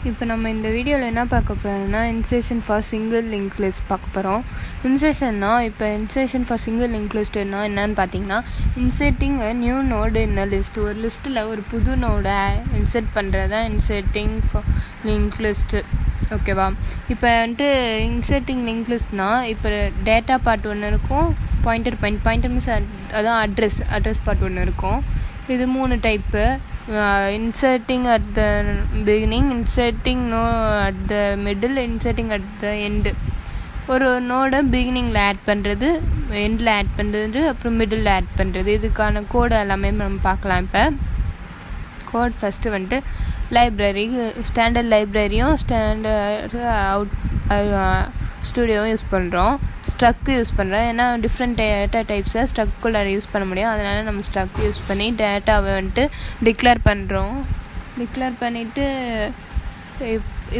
இப்போ நம்ம இந்த வீடியோவில் என்ன பார்க்க போகிறோம்னா insertion for single link list பார்க்க போகிறோம். இன்சர்ஷன்னா இப்போ இன்சர்ஷன் ஃபார் சிங்கிள் லிங்க் லிஸ்ட்னா என்னன்னு பார்த்தீங்கன்னா, inserting a new node in a list. ஒரு லிஸ்ட்டில் ஒரு புது நோடை இன்சர்ட் பண்ணுறது தான் இன்சர்ட்டிங் ஃபார் லிங்க் லிஸ்ட்டு. ஓகேவா? இப்போ இன்சர்ட்டிங் லிங்க் லிஸ்ட்னால் இப்போ டேட்டா பார்ட் ஒன்று இருக்கும், பாயிண்டர் மீன்ஸ் அதான் அட்ரஸ் பார்ட் ஒன்று இருக்கும். இது 3 type. Inserting at the beginning, inserting at the middle, inserting at the end. ஒரு நோடை பிகினிங்கில் ஆட் பண்ணுறது, எண்டில் ஆட் பண்ணுறது, அப்புறம் மிடில் ஆட் பண்ணுறது. இதுக்கான கோடு எல்லாமே நம்ம பார்க்கலாம். இப்போ கோட் ஃபஸ்ட்டு லைப்ரரி, ஸ்டாண்டர்ட் லைப்ரரியும் ஸ்டாண்டர்ட் ஸ்டூடியோவும் யூஸ் பண்ணுறோம். ஸ்ட்ரக் யூஸ் பண்ணுறோம், ஏன்னா டிஃப்ரெண்ட் டேட்டா டைப்ஸை ஸ்ட்ரக்குள்ளே யூஸ் பண்ண முடியும். அதனால் நம்ம ஸ்ட்ரக் யூஸ் பண்ணி டேட்டாவை டிக்ளேர் பண்ணுறோம். டிக்ளேர் பண்ணிவிட்டு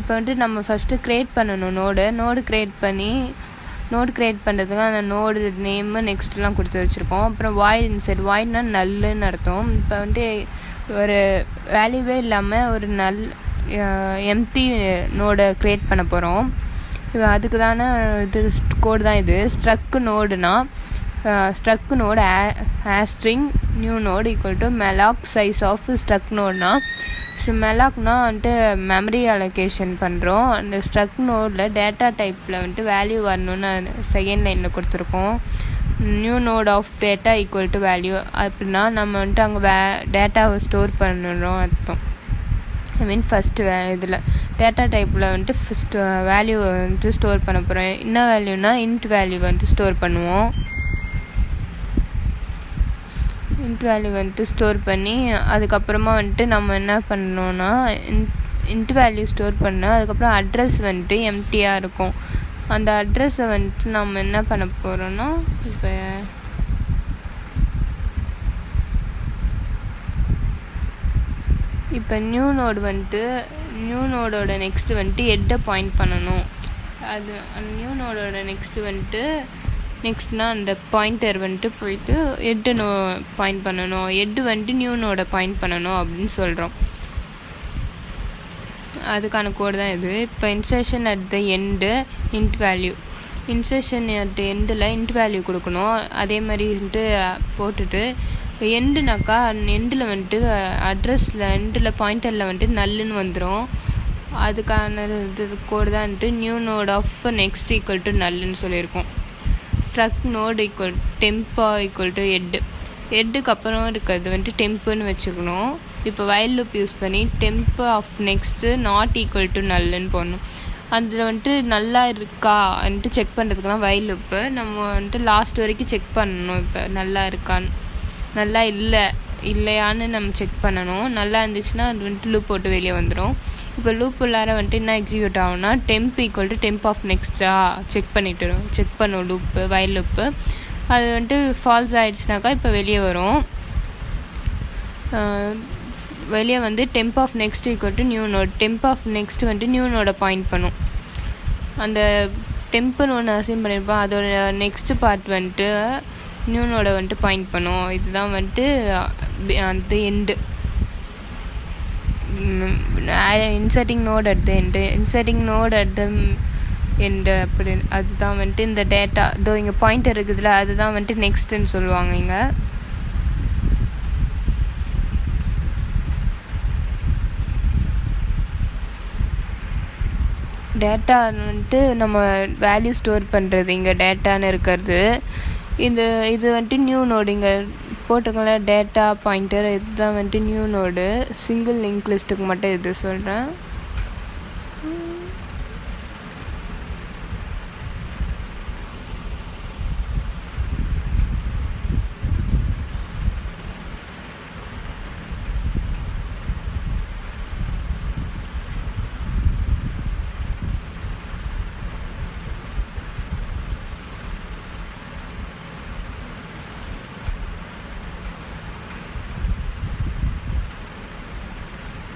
இப்போ நம்ம ஃபஸ்ட்டு க்ரியேட் பண்ணணும் நோடு க்ரியேட் பண்ணுறதுக்கு அந்த நோடு நேமு நெக்ஸ்ட்லாம் கொடுத்து வச்சுருக்கோம். அப்புறம் வாய்ட்னா நல்லுன்னு அர்த்தம். இப்போ ஒரு வேல்யூவே இல்லாமல் ஒரு எம்டி நோடை க்ரியேட் பண்ண போகிறோம். அதுக்கு தானே இது கோடு தான் இது. Struct node a string new node equal to malloc size of struct நோடுனா, மெலாக்னா மெமரி அலோகேஷன் பண்ணுறோம். அந்த ஸ்ட்ரக் நோடில் டேட்டா டைப்பில் வேல்யூ வரணும்னு செகண்ட் லைனில் கொடுத்துருக்கோம். New node of data equal to value அப்படின்னா நம்ம அங்கே டேட்டாவை ஸ்டோர் பண்ணுறோம் அர்த்தம். ஃபஸ்ட்டு இதில் டேட்டா டைப்பில் ஃபஸ்ட்டு வேல்யூ ஸ்டோர் பண்ண போகிறோம். என்ன வேல்யூனா இன்ட் வேல்யூ ஸ்டோர் பண்ணுவோம். இன்ட் வேல்யூ ஸ்டோர் பண்ணி அதுக்கப்புறமா நம்ம என்ன பண்ணோன்னா இன்ட் வேல்யூ ஸ்டோர் பண்ணோம். அதுக்கப்புறம் அட்ரஸ் எம்டியாக இருக்கும். அந்த அட்ரஸை நம்ம என்ன பண்ண போகிறோன்னா, இப்போ நியூ நோடோட நெக்ஸ்ட்டு எட்டை பாயிண்ட் பண்ணணும். அது அந்த நியூ நோடோட நெக்ஸ்ட்னா அந்த பாயிண்டர் போயிட்டு எட்டு பாயிண்ட் பண்ணணும். எட்டு நியூ நோடை பாயிண்ட் பண்ணணும் அப்படின்னு சொல்கிறோம். அதுக்கான கோடு தான் இது. இப்போ insertion at the end int value. Insertion at எண்டில் இன்ட் வேல்யூ கொடுக்கணும். அதே மாதிரி போட்டுட்டு எண்டுனாக்கா எண்டில் அட்ரஸில் எண்டில் பாயிண்டரில் நல்லுன்னு வந்துடும். அதுக்கான இது கோடு தான் new node of next equal to நல்லுன்னு சொல்லியிருக்கோம். ஸ்ட்ரக் நோடு டெம்பா ஈக்குவல் டு எட்டுக்கு அப்புறம் இருக்கிறது டெம்புன்னு வச்சுக்கணும். இப்போ வைல் லூப் யூஸ் பண்ணி temp of next not equal to நல்லுன்னு போடணும். அதில் நல்லா இருக்கா செக் பண்ணுறதுக்கெலாம் வைல் லூப்பு நம்ம லாஸ்ட் வரைக்கும் செக் பண்ணணும். இப்போ நல்லா இருக்கான்னு, நல்லா இல்லையான்னு நம்ம செக் பண்ணணும். நல்லா இருந்துச்சுன்னா அது லூப் போட்டு வெளியே வந்துடும். இப்போ லூப் உள்ளார என்ன எக்ஸிக்யூட் ஆகும்னா temp equal to temp of நெக்ஸ்ட்டாக செக் பண்ணும் லூப்பு, வைல் லூப்பு. அது ஃபால்ஸ் ஆகிடுச்சுனாக்கா இப்போ வெளியே வரும். வெளியே temp of next equal to new node. Temp of next new நோடை பாயிண்ட் பண்ணும். அந்த டெம்ப்புன்னு ஒன்று அசைன் பண்ணியிருப்போம், அதோட நெக்ஸ்ட் பார்ட் நியூ நோடை பாயிண்ட் பண்ணும். இதுதான் அந்த end. Inserting node at the end அப்படி அதுதான் இந்த டேட்டா இங்கே பாயிண்டர் இருக்குதுல, அதுதான் நெக்ஸ்ட்டுன்னு சொல்லுவாங்க. இங்கே டேட்டா நம்ம வேல்யூ ஸ்டோர் பண்ணுறது, இங்கே டேட்டான்னு இருக்கிறது. இது நியூ நோடு இங்கே போட்டிருக்கோம்ல டேட்டா பாயிண்டர், இதுதான் நியூ நோடு. சிங்கிள் லிங்க் லிஸ்ட்டுக்கு மட்டும் இது சொல்கிறேன்.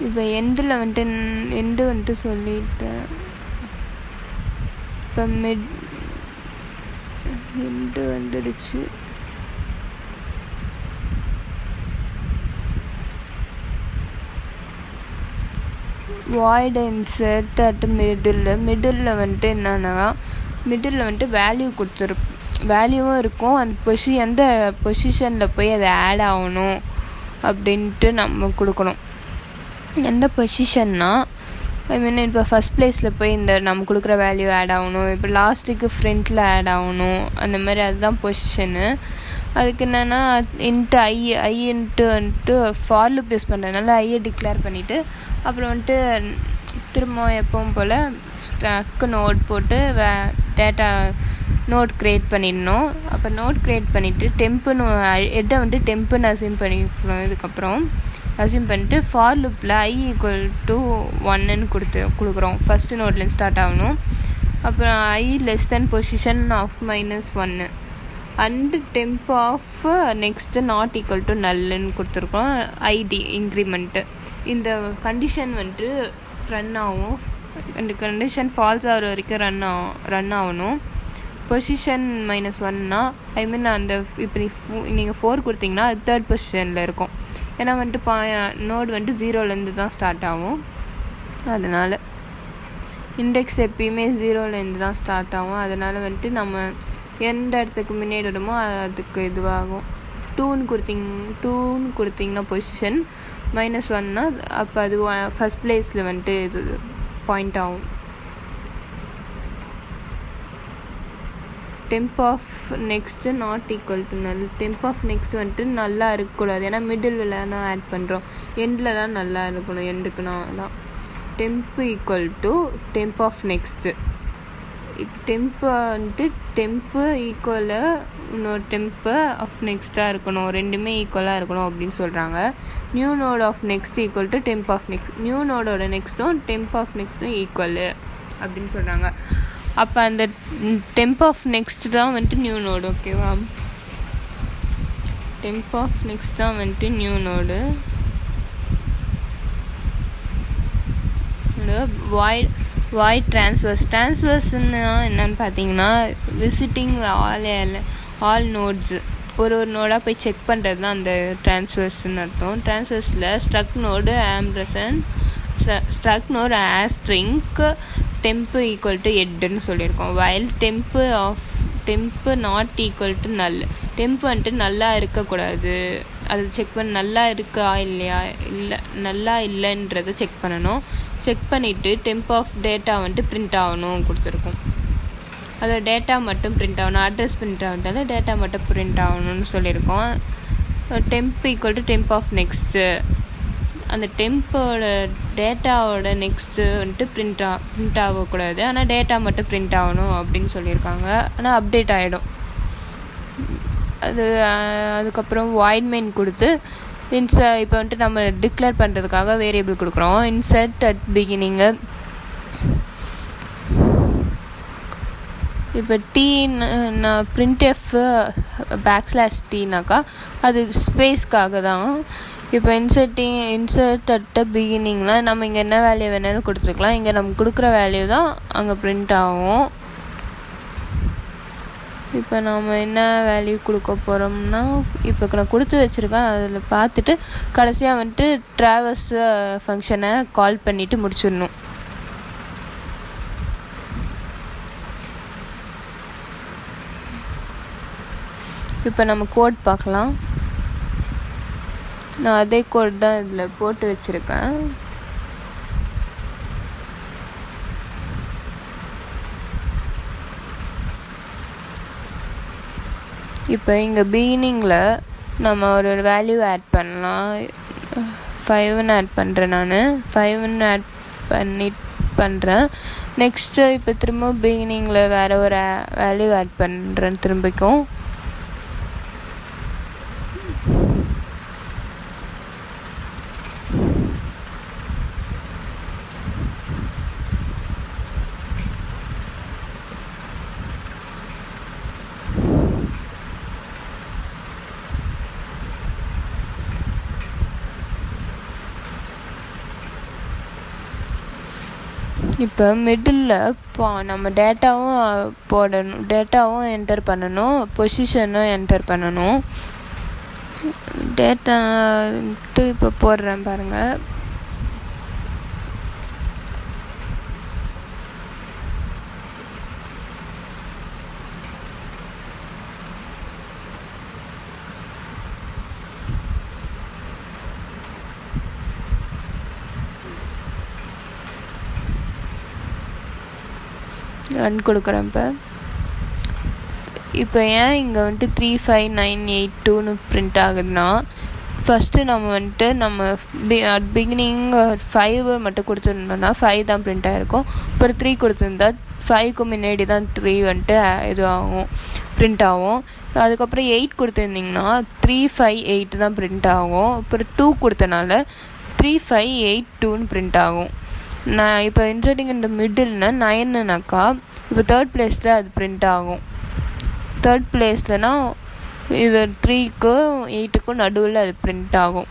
இப்போ எண்டில் எண்டு சொல்லிட்டேன். இப்போ எண்டு வந்துடுச்சு. வாய்ட் இன்சர்ட் அட் மிடில் வந்துட்டு என்னன்னா மிடில் வந்துட்டு வேல்யூ வேல்யூவும் இருக்கும். எந்த பொசிஷனில் போய் அது ஆட் ஆகணும் அப்படின்ட்டு நம்ம கொடுக்கணும். எந்த பொசிஷன்னா இப்போ ஃபஸ்ட் ப்ளேஸில் போய் நம்ம கொடுக்குற வேல்யூ ஆட் ஆகணும், இப்போ லாஸ்ட்டுக்கு ஃப்ரண்ட்டில் ஆட் ஆகணும், அந்த மாதிரி அதுதான் பொசிஷனு. அதுக்கு என்னென்னா வந்துட்டு ஃபார் லூப் யூஸ் பண்ணுறதுனால ஐயை டிக்ளேர் பண்ணிவிட்டு அப்புறம் வந்துட்டு திரும்ப எப்பவும் போல் ஸ்டக்கு நோட் போட்டு டேட்டா நோட் க்ரியேட் பண்ணிடணும். அப்போ நோட் க்ரியேட் பண்ணிவிட்டு டெம்புன்னு ஹெட்டை வந்துட்டு டெம்புன்னு அசியூம் பண்ணிக்கணும். இதுக்கப்புறம் அசியூம் பண்ணிட்டு ஃபார் லூப்பில் i = 1ன்னு கொடுக்குறோம். ஃபஸ்ட்டு நோட்லேருந்து ஸ்டார்ட் ஆகணும். அப்புறம் i less than position of -1 and temp of next not equal to நல்லுன்னு கொடுத்துருக்கோம். ஐடி இன்க்ரிமெண்ட்டு இந்த கண்டிஷன் வந்துட்டு ரன் ஆகும். இந்த கண்டிஷன் ஃபால்ஸ் ஆகிற வரைக்கும் ரன் ஆகணும். பொசிஷன் -1னா அந்த இப்போ நீங்கள் 4 கொடுத்தீங்கன்னா அது 3rd பொசிஷனில் இருக்கும். ஏன்னா வந்துட்டு நோடு வந்துட்டு 0லேருந்து தான் ஸ்டார்ட் ஆகும். அதனால் இண்டெக்ஸ் எப்பயுமே 0லேருந்து தான் ஸ்டார்ட் ஆகும். அதனால் வந்துட்டு நம்ம எந்த இடத்துக்கு முன்னாடி விடுமோ அதுக்கு இதுவாகும். 2ன்னு கொடுத்தீங்கன்னா பொசிஷன் -1னா அப்போ அது ஃபஸ்ட் ப்ளேஸில் வந்துட்டு இது பாயிண்ட் ஆகும். Temp of next not equal to null. Temp of next வந்துட்டு நல்லா இருக்கக்கூடாது, ஏன்னா மிடில் தான் ஆட் பண்ணுறோம். எண்டில் தான் நல்லா இருக்கணும். எண்டுக்குனா தான் temp equal to temp of next. Temp வந்துட்டு டெம்ப்பு ஈக்குவலாக இன்னொரு டெம்ப்பு ஆஃப் நெக்ஸ்ட்டாக இருக்கணும், ரெண்டுமே ஈக்குவலாக இருக்கணும் அப்படின்னு சொல்கிறாங்க. New node of next equal to temp of next. New நோடோட நெக்ஸ்ட்டும் டெம்ப் ஆஃப் நெக்ஸ்ட்டும் ஈக்குவலு அப்படின்னு சொல்கிறாங்க. அப்போ அந்த டெம்ப் ஆஃப் நெக்ஸ்ட் தான் வந்துட்டு நியூ நோடு. ஓகேவா, டெம்ப் ஆஃப் நெக்ஸ்ட் தான் வந்துட்டு நியூ நோடு. வாய்ட் ட்ரான்ஸ்வர்ஸ்னா என்னன்னு பார்த்தீங்கன்னா விசிட்டிங் ஆல் நோட்ஸு ஒரு நோடாக போய் செக் பண்ணுறது தான் அந்த ட்ரான்ஸ்வர்ஸ்ன்னு அர்த்தம். ட்ரான்ஸ்வர்ஸில் struct node struct node asterisk temp equal to எட்டுன்னு சொல்லியிருக்கோம். While temp not equal to null. Temp வந்துட்டு நல்லா இருக்கக்கூடாது, அது செக் பண்ண நல்லா இருக்கா இல்லையா, நல்லா இல்லைன்றதை செக் பண்ணணும். செக் பண்ணிவிட்டு டெம்ப் ஆஃப் டேட்டா வந்துட்டு பிரிண்ட் ஆகணும் கொடுத்துருக்கோம். அதோட டேட்டா மட்டும் பிரிண்ட் ஆகணும், அட்ரஸ் பிரிண்ட் ஆகிறதால டேட்டா மட்டும் பிரிண்ட் ஆகணும்னு சொல்லியிருக்கோம். Temp equal to temp of next. அந்த டெம்போட டேட்டாவோட நெக்ஸ்ட்டு வந்துட்டு பிரிண்ட் ஆகக்கூடாது, ஆனால் டேட்டா மட்டும் பிரிண்ட் ஆகணும் அப்படின்னு சொல்லியிருக்காங்க. ஆனால் அப்டேட் ஆகிடும் அது. அதுக்கப்புறம் வாய்ட் மெயின் கொடுத்து இப்போ வந்துட்டு நம்ம டிக்ளேர் பண்ணுறதுக்காக வேரியபிள் கொடுக்குறோம். Insert at beginning. இப்போ printf \t அது ஸ்பேஸ்க்காக தான். இப்போ இன்சர்ட் அட் பிகினிங்லாம் நம்ம இங்கே என்ன வேல்யூ வேணாலும் கொடுத்துக்கலாம். இங்கே நம்ம கொடுக்குற வேல்யூ தான் அங்கே பிரிண்ட் ஆகும். இப்போ நம்ம என்ன வேல்யூ கொடுக்க போகிறோம்னா இப்போ நான் கொடுத்து வச்சுருக்கேன், அதில் பார்த்துட்டு கடைசியாக வந்துட்டு ட்ராவர்ஸ் ஃபங்க்ஷனை கால் பண்ணிவிட்டு முடிச்சிடணும். இப்போ நம்ம கோட் பார்க்கலாம். நான் அதே கோட் தான் இதில் போட்டு வச்சுருக்கேன். இப்போ இங்கே பிகினிங்கில் நம்ம ஒரு வேல்யூ ஆட் பண்ணலாம். 5ன்னு ஆட் பண்ணுறேன். நான் 5ன்னு ஆட் பண்ணுறேன். நெக்ஸ்ட்டு இப்போ திரும்ப பிகினிங்கில் வேறு ஒரு வேல்யூ ஆட் பண்ணுறேன் திரும்பிக்கும். இப்போ மிடில் நம்ம டேட்டாவும் என்டர் பண்ணணும், பொசிஷனும் என்டர் பண்ணணும். டேட்டான்ட்டு இப்போ போடுறேன் பாருங்கள். ரன் கொடுக்குறேன். இப்போ ஏன் இங்கே வந்துட்டு 35982ன்னு பிரிண்ட் ஆகுதுன்னா, ஃபஸ்ட்டு நம்ம பிகினிங் 5 மட்டும் கொடுத்துருந்தோம்னா 5 தான் பிரிண்ட் ஆகிருக்கும். அப்புறம் 3 கொடுத்துருந்தா 5க்கு முன்னாடி தான் 3 வந்துட்டு இது ஆகும், பிரிண்ட் ஆகும். அதுக்கப்புறம் 8 கொடுத்துருந்திங்கன்னா 358 தான் பிரிண்ட் ஆகும். அப்புறம் 2 கொடுத்தனால 3582ன்னு பிரிண்ட் ஆகும். நான் இப்போ இன்சர்ட்டிங் இந்த மிடில்னா 9னாக்கா இப்போ தேர்ட் பிளேஸில் அது பிரிண்ட் ஆகும். தேர்ட் பிளேஸ்லனா இது 3க்கும் 8க்கும் நடுவில் அது பிரிண்ட் ஆகும்.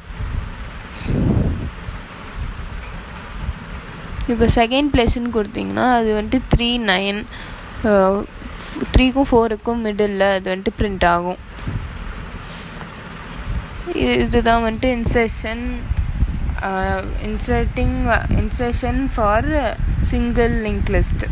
இப்போ செகண்ட் பிளேஸ்ன்னு கொடுத்தீங்கன்னா அது வந்துட்டு 39, 3க்கும் 4க்கும் மிடில் அது வந்துட்டு பிரிண்ட் ஆகும். இதுதான் வந்துட்டு insertion for single link list.